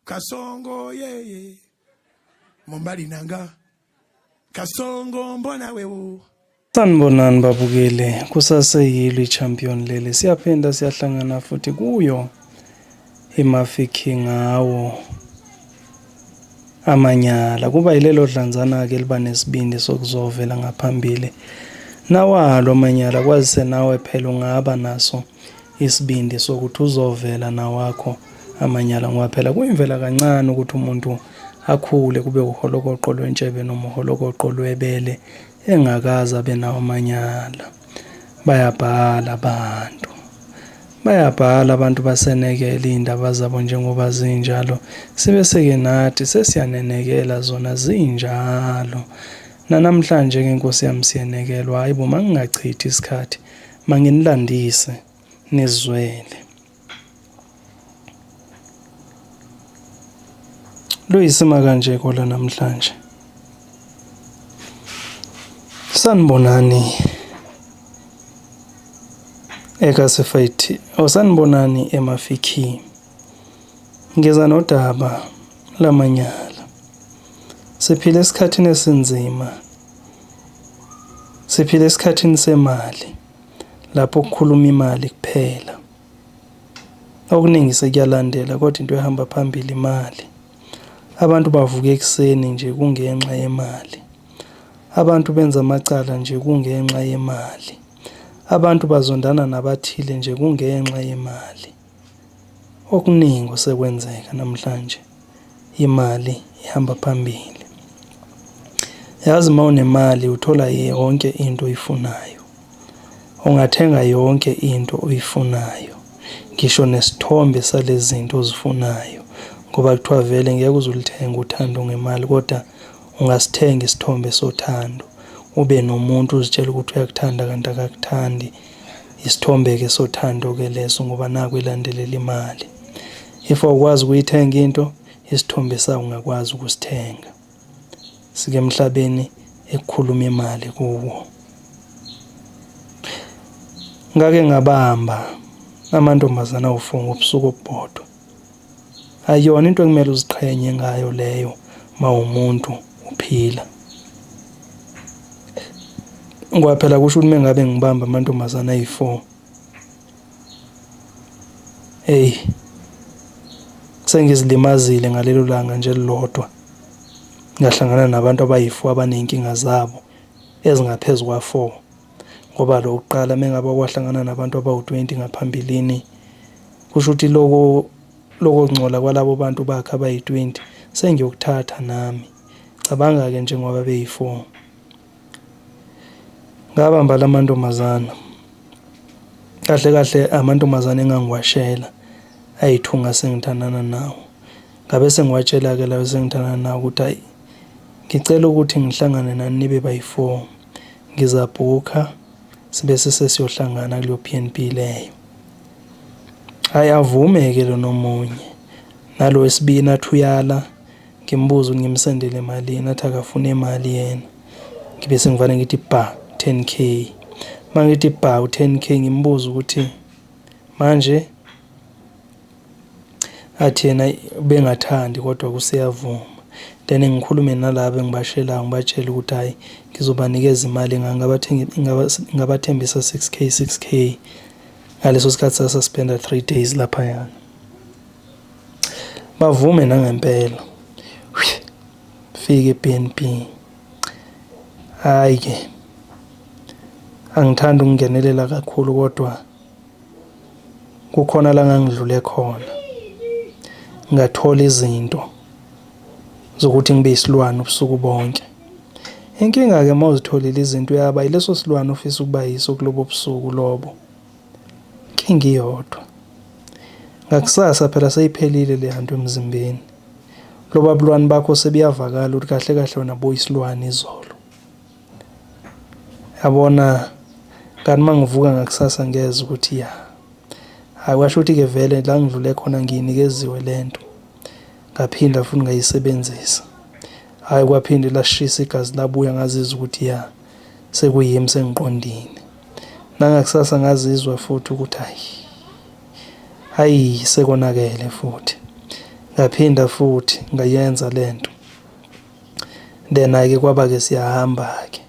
Kasongo ye Mombali nanga Kasongo mbona wewe. Sanibonani babukele, kusaseyilo i-champion leli. Siyaphinda siyahlangana futhi kuyo iMafeking ngawo amanyala. Kuba yilelo dlanzana-ke liba nesibindi sokuzovela ngaphambili. Nawalo amanyala kwazise nawe phela ungaba naso isibindi sokuthi uzovela nawakho amanyala ngoba phela kuyimvela kancane ukuthi umuntu akhule kube uholokoqo lwentshebe noma uholokoqo lwebele engakazi abe nawo amanyala. Bayabhala abantu basenekela iy'ndaba zabo njengoba zinjalo, sibese-ke nathi sesiyanenekela zona zinjalo. Nanamhlanje-ke Nkosi yami siyenekelwa, hayi bo mangingachithi isikhathi manginilandise nizwele. Luyisima kanje kola namhlanje. Sanibonani eKasifight, sanibonani eMafeking. Ngeza nodaba lamanyala. Siphila esikhathini esinzima. Siphila esikhathini semali lapho kukhuluma imali kuphela. Okuningi sekuyalandela kodwa into ehamba phambili imali. Abantu bavuka ekuseni nje kungenxa yemali. Abantu benza amacala nje kungenxa yemali. Abantu bazondana nabathile nje kungenxa yemali. Okuningi osekwenzeka namhlanje, imali ihamba phambili. Yazi uma unemali uthola yonke into oyifunayo. Ungathenga yonke into oyifunayo. Ngisho nesithombe salezi zinto ozifunayo. Ngoba kuthiwa vele ngeke uzulithenga uthando ngemali, kodwa ungasithenga isithombe sothando. Ube nomuntu uzitshela ukuthi uyakuthanda kanti akakuthandi. Isithombe-ke sothando-ke leso ngoba naku ilandelela imali. If awukwazi ukuyithenga into, isithombe sayo ungakwazi ukusithenga. Sike emhlabeni ekukhuluma imali kuwo. Ngake ngabamba amantombazana awufunga ubusuku obubodwa. Ayona into ekumele uziqhenye ngayo leyo mawumuntu uphila. Ngoba phela kusho ukuthi mengabe ngibamba amantombazana ayi4, sengizilimazile ngalelo langa nje lilodwa. Ngahlangana nabantu abayi4 abanenkinga zabo ezingaphezulu kwa4. Ngoba lo kuqala mengabe kwahlangana nabantu abawu20 ngaphambilini, kusho ukuthi lokho ngcola kwalabo bantu bakhe abayi20 sengiyokuthatha nami. Cabanga-ke njengoba beyi4. Ngabamba lamantombazana. Kahle amantombazana engangiwashela ayithunga sengithandana nawo. Ngabe sengiwatshela-ke lawo sengithandana nawo ukuthi hayi ngicela ukuthi ngihlangane nani nibe bayi4. Ngizabhukha sibe sesiyohlangana kuleyo BNB leyo. Hayi avume-ke lo nomunye. Nalo wesibini athi uyala, ngimbuza ukuthi ngimsendele emalini, athi akafuna imali yena. Ngibe sengivane ngithi 10k. Mangithi 10k ngimbuza ukuthi manje athi yena bengathandi kodwa kuseyavuma. Then ngikhulume nalabo engibashelayo ngibatshela ukuthi hayi ngizobanikeza imali ngabathembisa 6k. Ngaleso sikhathi sasuspenda 3 days lapha yana. Bavume nangempela. Fike eBNB. Hayi-ke angithandi ukungenelela kakhulu kodwa kukhona la ngangidlule khona. Ngathola izinto zokuthi ngibe isilwane ubusuku bonke. Inkinga-ke uma uzitholile izinto uyaba yileso silwane ufisa ukuba yiso kulobo busuku lobo. Inkinga iyodwa. Ngakusasa phela seyiphelile le hanto emzimbeni. Loba bulwane bakho sebuyavakala ukuthi kahle wena boyisilwane izolo. Yabona kanti mangivuka ngakusasa ngeze ukuthi hayi kwasho ukuthi-ke vele la ngidlule khona ngiyinikeziwe lento. Ngaphinda futhi ngayisebenzisa. Hayi kwaphinde lashisa igazi labuya ngazizwa ukuthi sekuyimi sengiqondile. Nangakusasa ngazizwa futhi ukuthi hayi sekonakele futhi. ngaphinda futhi ngayenza lento. Then ke kwaba-ke siyahamba-ke.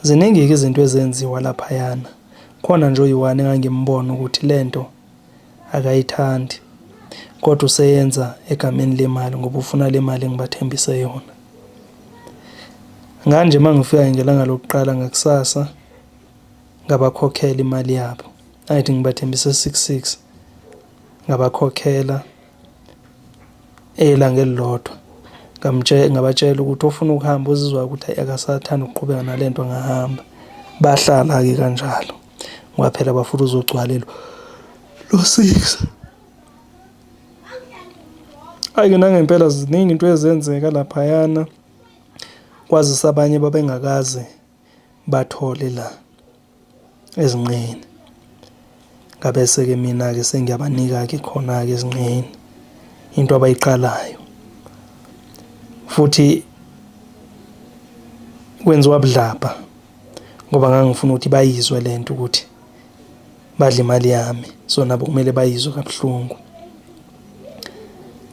Ziningi-ke izinto ezenziwa laphayana. Khona nje oyi-one engangimbona ukuthi lento akayithandi, kodwa useyenza egameni lemali ngoba ufuna le mali engibathembise yona. Nganje uma ngifika ngelanga lokuqala ngakusasa ngabakhokhela imali yabo. Ayithi ngibathembise 6,600 ngabakhokhela elanga elilodwa. Ngabatshela ukuthi ofuna ukuhamba uzizwa ukuthi akasathanda ukuqhubeka nalento angahamba. Bahlala-ke kanjalo ngoba phela bafuna uzogcwalelwa lo 6. Hhayi-ke nangempela ziningi into ezenzeka laphayana, kwazise abanye babengakaze bathole la ezinqeni. Ngabese-ke mina-ke sengiyabanika-ke khona-ke ezinqeni into abayiqalayo. Futhi kwenziwa budlabha ngoba ngangifuna ukuthi bayizwe lento ukuthi badla imali yami, so nabo kumele bayizwe kabuhlungu.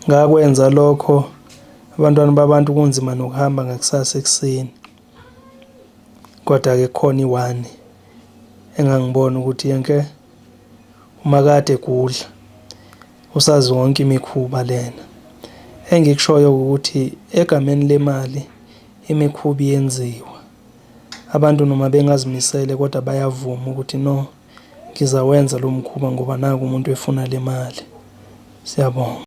Ngakwenza lokho, abantwana babantu kunzima nokuhamba ngakusasa ekuseni. Kodwa-ke khona i-one engangibona ukuthi yenke umakade kudla usazi wonke imikhuba lena. Engikushoyo ukuthi egameni lemali imikhuba iyenziwa. Abantu noma bengazimisele kodwa bayavuma ukuthi no, ngizawenza lo mkhuba ngoba naku umuntu efuna le mali. Siyabonga.